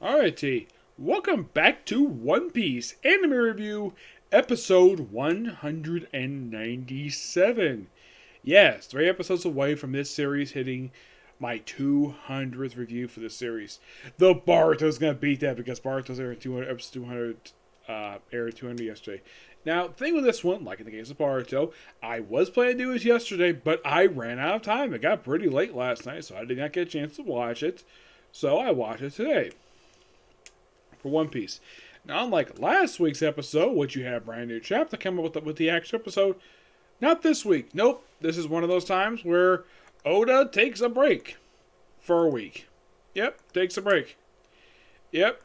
Alrighty, welcome back to One Piece Anime Review, episode 197. Yes, 3 episodes away from this series hitting my 200th review for this series. Though Boruto's gonna beat that because Boruto's aired 200, episode 200, aired 200 yesterday. Now, the thing with this one, like in the case of Boruto, I was planning to do it yesterday, but I ran out of time. It got pretty late last night, so I did not get a chance to watch it. So I watched it today for One Piece. Now, unlike last week's episode, which you had a brand new chapter come up with the actual episode, not this week. Nope, this is one of those times where Oda takes a break for a week. Yep, takes a break. Yep.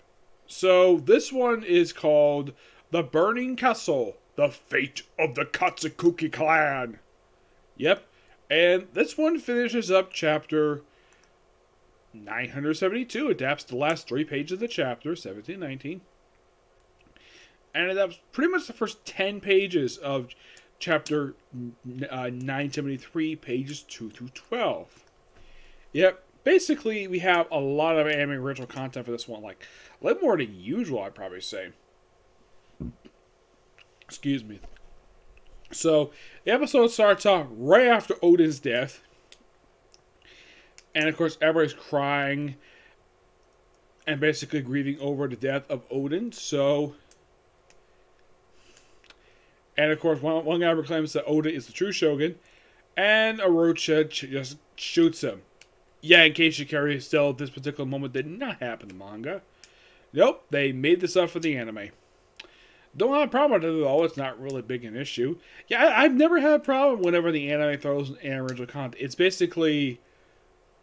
So this one is called The Burning Castle, The Fate of the Kozuki Clan. Yep. And this one finishes up chapter 972. Adapts the last 3 pages of the chapter, 17, 19. And it adapts pretty much the first 10 pages of chapter 973, pages 2 through 12. Yep. Basically, we have a lot of anime original content for this one. Like, a little more than usual, I'd probably say. Excuse me. So, the episode starts off right after Odin's death. And of course, everybody's crying and basically grieving over the death of Odin. So, and of course, one guy proclaims that Odin is the true shogun, and Orochi just shoots him. Yeah, in case you carry still, this particular moment did not happen in the manga. Nope, they made this up for the anime. Don't have a problem with it though, it's not really big an issue. Yeah, I've never had a problem whenever the anime throws in original content. It's basically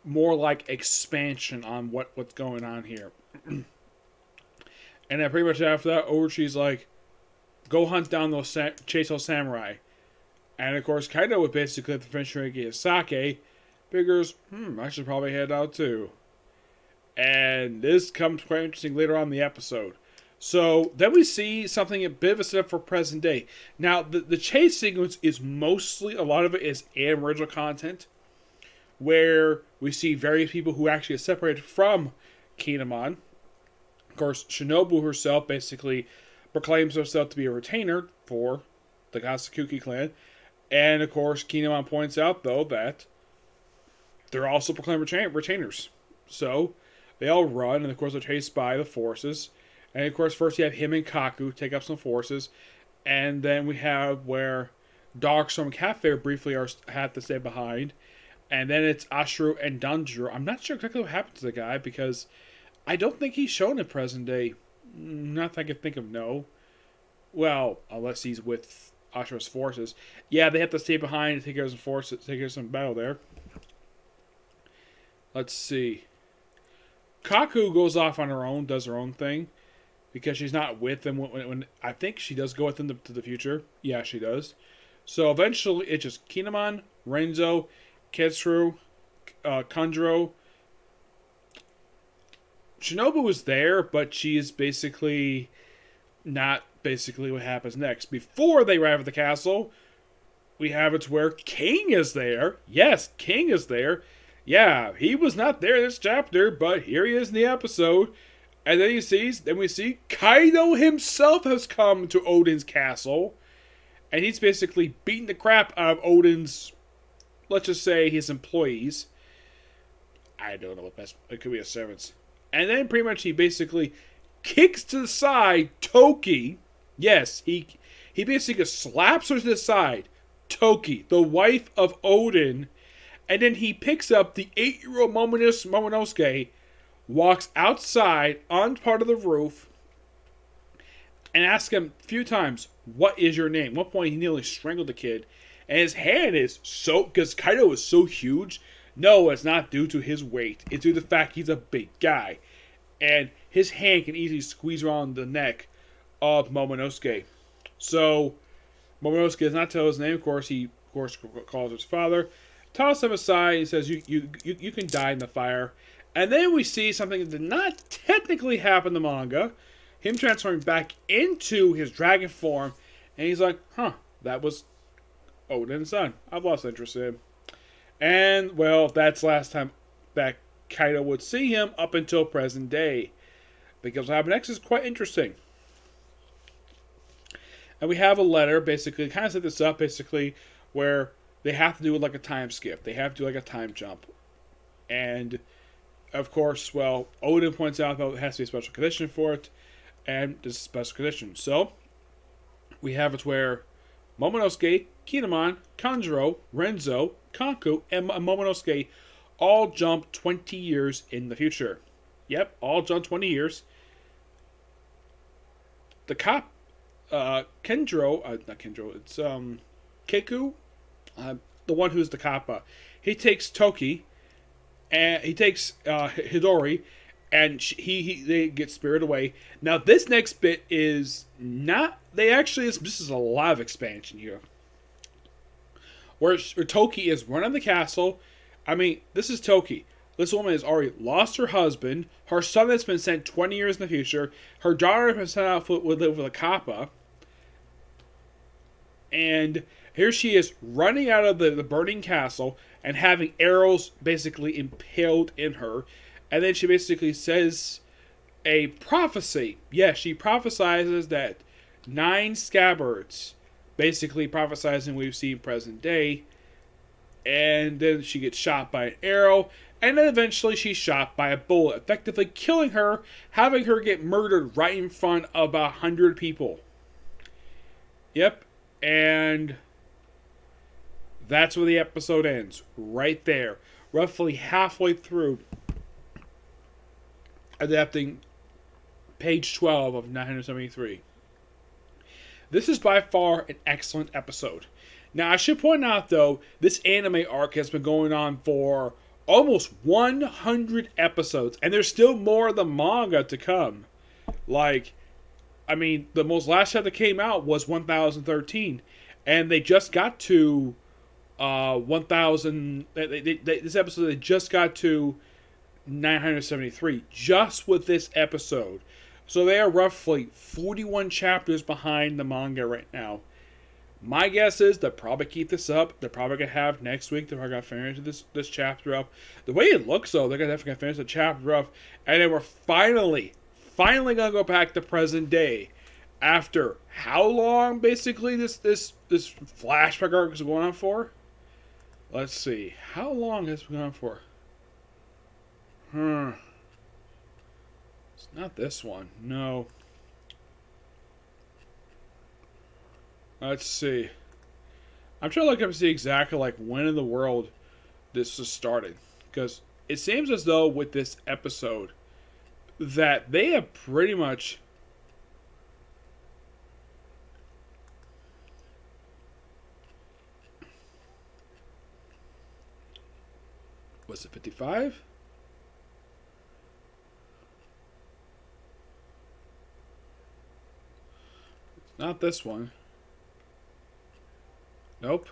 more like expansion on what's going on here. And then pretty much after that, Orochi's like, go hunt down those, chase those samurai. And of course, Kaido would basically, the French sake, figures, I should probably head out too. And this comes quite interesting later on in the episode. So then we see something a bit of a setup for present day. Now, the chase sequence is mostly, a lot of it is original content, where we see various people who actually are separated from Kinemon. Of course, Shinobu herself basically proclaims herself to be a retainer for the Kozuki clan. And of course, Kinemon points out, though, that they're also proclaimed retainers. So, they all run, and of course, they're chased by the forces. And of course, first you have him and Kaku take up some forces. And then we have where Darkstorm and Catfair briefly have to stay behind. And then it's Ashuru and Danjuro. I'm not sure exactly what happened to the guy because I don't think he's shown in present day. Not that I can think of, no. Well, unless he's with Ashuru's forces. Yeah, they have to stay behind and take care of some forces, take care of some battle there. Let's see. Kaku goes off on her own, does her own thing. Because she's not with them when I think she does go with them to the future. Yeah, she does. So eventually it's just Kinemon, Renzo, Ketsuru, Kanjuro. Shinobu is there, but she is basically not basically what happens next. Before they arrive at the castle, we have it where King is there. Yes, King is there. Yeah, he was not there this chapter, but here he is in the episode. And then we see Kaido himself has come to Odin's castle. And he's basically beating the crap out of Odin's, let's just say, his employees. I don't know what best, it could be his servants. And then pretty much he basically kicks to the side Toki. Yes, he basically slaps her to the side. Toki, the wife of Odin. And then he picks up the 8-year-old Momonosuke, walks outside on part of the roof, and asks him a few times, what is your name? At one point, he nearly strangled the kid. And his hand is so, because Kaido is so huge, no, it's not due to his weight. It's due to the fact he's a big guy. And his hand can easily squeeze around the neck of Momonosuke. So, Momonosuke does not tell his name. Of course, he calls his father, tosses him aside, and says, you can die in the fire. And then we see something that did not technically happen in the manga. Him transforming back into his dragon form. And he's like, that was Odin's son. I've lost interest in him. And, well, that's last time that Kaido would see him up until present day. because what happened next is quite interesting. And we have a letter, basically, kind of set this up, basically, where they have to do like a time skip. They have to do like a time jump. And, of course, well, Odin points out that it has to be a special condition for it, and this is a special condition. So, we have it where Momonosuke, Kinemon, Kanjuro, Renzo, Kanku, and Momonosuke all jump 20 years in the future. Yep, all jump 20 years. The cop, Kendro, not Kendro, it's Keku, the one who's the kappa. He takes Toki, and he takes Hidori, and they get spirited away. Now this next bit is not. This is a lot of expansion here. Where Toki is running the castle. I mean, this is Toki. This woman has already lost her husband. Her son has been sent 20 years in the future. Her daughter has been sent out to live with a kappa. And here she is running out of the burning castle and having arrows basically impaled in her. And then she basically says a prophecy. Yes, she prophesizes that 9 scabbards, basically prophesizing we've seen present day. And then she gets shot by an arrow. And then eventually she's shot by a bullet, effectively killing her, having her get murdered right in front of about 100 people. Yep, and that's where the episode ends. Right there. Roughly halfway through adapting page 12 of 973. This is by far an excellent episode. Now, I should point out, though, this anime arc has been going on for almost 100 episodes, and there's still more of the manga to come. Like, I mean, the most last chapter that came out was 1013, and they just got to 1000. This episode, they just got to 973, just with this episode. So they are roughly 41 chapters behind the manga right now. My guess is they'll probably keep this up. They're probably going to have next week, they're probably going to finish this chapter up. The way it looks, though, they're going to finish the chapter up. And then we're finally going to go back to present day. After how long, basically, this flashback arc is going on for? Let's see. How long has it been going on for? It's not this one. No. Let's see. I'm trying to look up and see exactly like when in the world this was started. Because it seems as though with this episode that they have pretty much... Was it 55? It's not this one. Nope.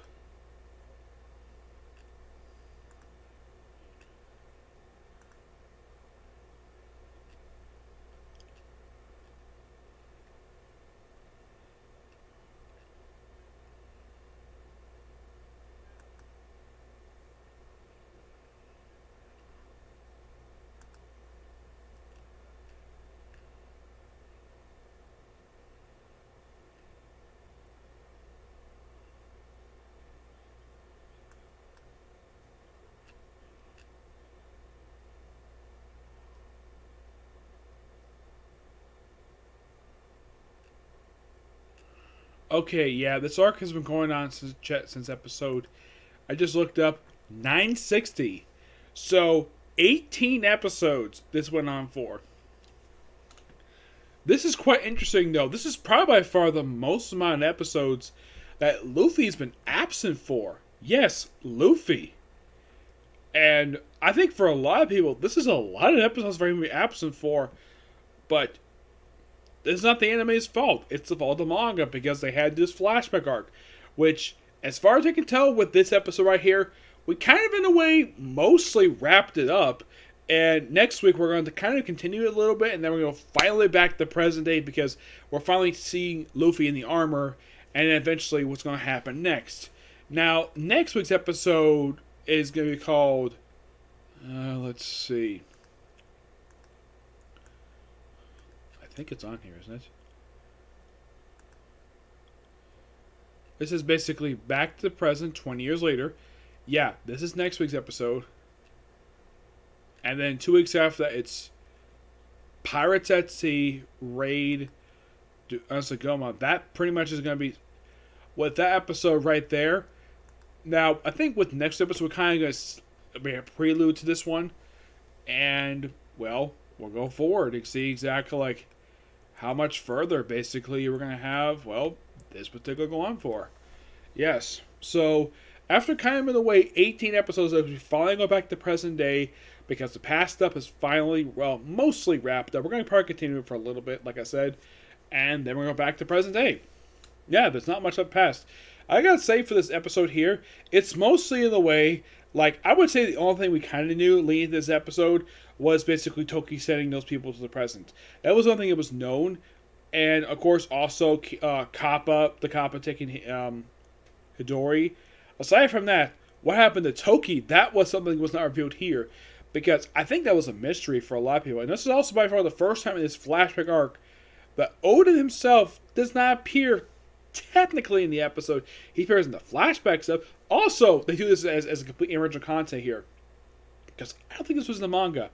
Okay, yeah, this arc has been going on since episode. I just looked up 960. So 18 episodes this went on for. This is quite interesting, though. This is probably by far the most amount of episodes that Luffy's been absent for. Yes, Luffy. And I think for a lot of people, this is a lot of episodes for him to be absent for. But it's not the anime's fault. It's the fault of the manga because they had this flashback arc. Which, as far as I can tell with this episode right here, we kind of in a way mostly wrapped it up. And next week we're going to kind of continue it a little bit. And then we're going to finally back to present day because we're finally seeing Luffy in the armor. And then eventually what's going to happen next. Now, next week's episode is going to be called... let's see... think it's on here, isn't it? This is basically back to the present 20 years later. Yeah, this is next week's episode. And then 2 weeks after that, it's Pirates at Sea, Raid, Sagoma. That pretty much is going to be with that episode right there. Now, I think with next episode, we're kind of going to be a prelude to this one. And, well, we'll go forward and see exactly, like, how much further, basically, we're going to have, well, this particular go on for. Yes. So, after kind of in the way 18 episodes, we finally go back to present day because the past stuff is finally, well, mostly wrapped up. We're going to probably continue it for a little bit, like I said, and then we're going to go back to present day. Yeah, there's not much up past. I gotta say for this episode here, it's mostly in the way, like, I would say the only thing we kind of knew leading to this episode was basically Toki sending those people to the present. That was one thing that was known. And, of course, also the Kappa taking Hidori. Aside from that, what happened to Toki, that was something that was not revealed here. Because I think that was a mystery for a lot of people. And this is also by far the first time in this flashback arc that Oda himself does not appear technically in the episode. He appears in the flashback stuff. Also, they do this as a complete original content here. Because I don't think this was in the manga.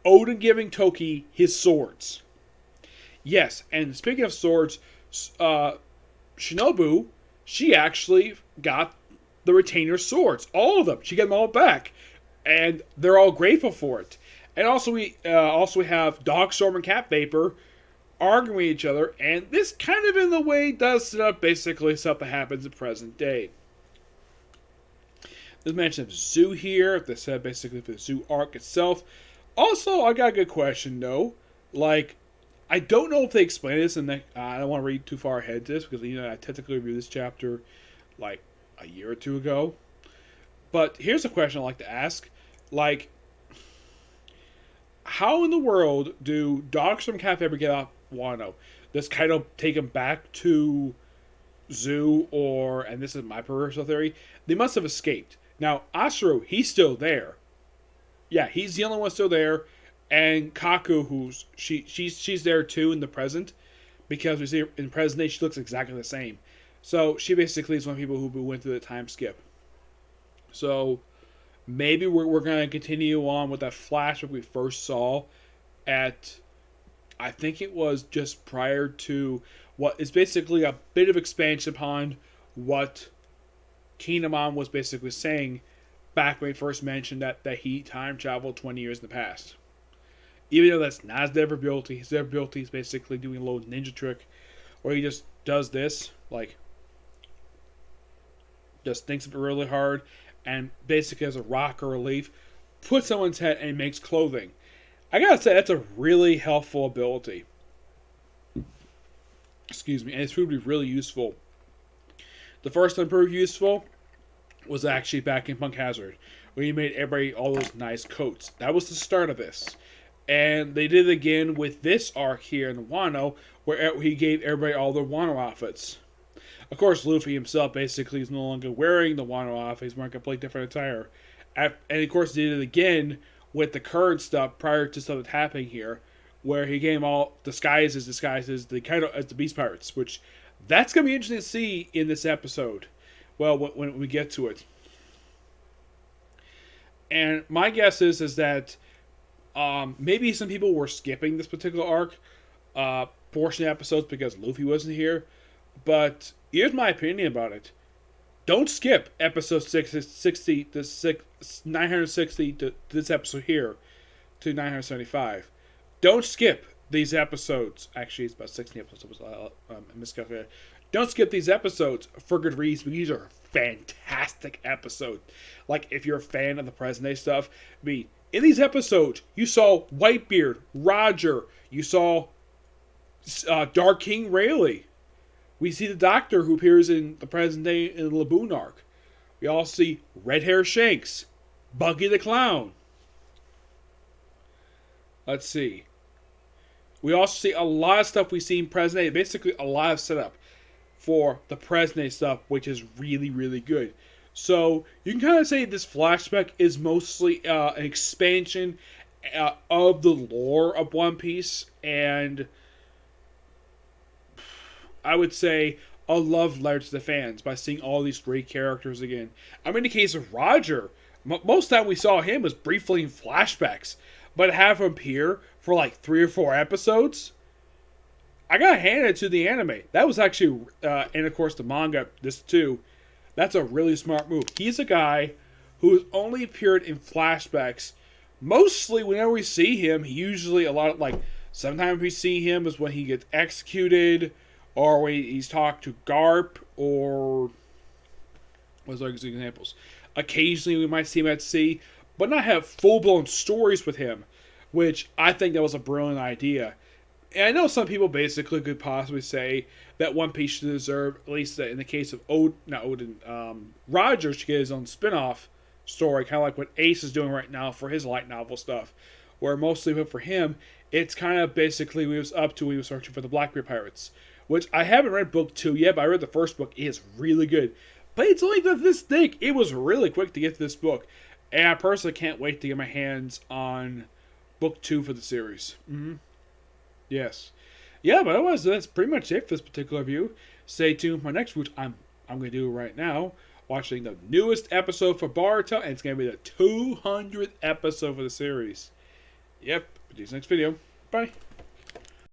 Oda giving Toki his swords. Yes, and speaking of swords, Shinobu, she actually got the retainer swords. All of them. She got them all back. And they're all grateful for it. And also we have Dogstorm and Cat Vapor arguing with each other. And this kind of in the way does set up basically stuff that happens in present day. There's mention of Zoo here. They said basically for the Zoo arc itself. Also, I got a good question though. Like, I don't know if they explain this, and I don't want to read too far ahead to this because I technically reviewed this chapter like a year or two ago. But here's a question I'd like to ask: like, how in the world do dogs from Cat ever get off Wano? Does Kaido take him back to Zoo, and this is my personal theory, they must have escaped. Now Asuru, he's still there. Yeah, he's the only one still there. And Kaku, who's she's there too in the present, because we see her in present day she looks exactly the same. So she basically is one of the people who went through the time skip. So maybe we're going to continue on with that flashback we first saw at, I think it was just prior to what is basically a bit of expansion upon what Kinemon was basically saying back when he first mentioned that he time traveled 20 years in the past. Even though that's not his ability. His ability is basically doing a little ninja trick where he just does this, like, just thinks of it really hard, and basically as a rock or a leaf, puts someone's head and makes clothing. I gotta say, that's a really helpful ability. Excuse me, and it's proved to be really useful. The first time it proved useful was actually back in Punk Hazard, where he made everybody all those nice coats. That was the start of this. And they did it again with this arc here in Wano, where he gave everybody all their Wano outfits. Of course, Luffy himself basically is no longer wearing the Wano outfit. He's wearing a completely different attire. And of course, they did it again with the current stuff prior to stuff that's happening here, where he gave them all disguises, the kind of as the Beast Pirates, which that's going to be interesting to see in this episode. Well, when we get to it. And my guess is that maybe some people were skipping this particular arc portion of episodes because Luffy wasn't here. But here's my opinion about it. Don't skip episode 960 to this episode here to 975. Don't skip these episodes. Actually, it's about 16 episodes. I miscalculated. Don't skip these episodes for good reason. These are fantastic episodes. Like, if you're a fan of the present day stuff, in these episodes, you saw Whitebeard, Roger, you saw Dark King Rayleigh. We see the Doctor who appears in the present day in the Laboon arc. We all see Red Hair Shanks, Buggy the Clown. Let's see. We also see a lot of stuff we see in present day. Basically, a lot of setup for the present day stuff, which is really, really good. So, you can kind of say this flashback is mostly an expansion of the lore of One Piece and I would say, a love letter to the fans by seeing all these great characters again. I mean, in the case of Roger, most time we saw him was briefly in flashbacks, but to have him appear for like 3 or 4 episodes, I gotta hand it to the anime. That was actually, and of course the manga, this too. That's a really smart move. He's a guy who has only appeared in flashbacks. Mostly, whenever we see him, usually a lot of like. Sometimes we see him is when he gets executed, or when he's talked to Garp, or what's other examples? Occasionally, we might see him at sea, but not have full blown stories with him, which I think that was a brilliant idea. And I know some people basically could possibly say that One Piece should deserve, at least in the case of Roger should get his own spin-off story, kind of like what Ace is doing right now for his light novel stuff, where mostly for him, it's kind of basically we was up to we was searching for the Blackbeard Pirates, which I haven't read book 2 yet, but I read the first book. It is really good, but it's only this thick. It was really quick to get to this book, and I personally can't wait to get my hands on book 2 for the series. Yes. Yeah, but otherwise, that's pretty much it for this particular review. Stay tuned for my next, which I'm going to do right now. Watching the newest episode for Boruto, and it's going to be the 200th episode for the series. Yep. See you next video. Bye.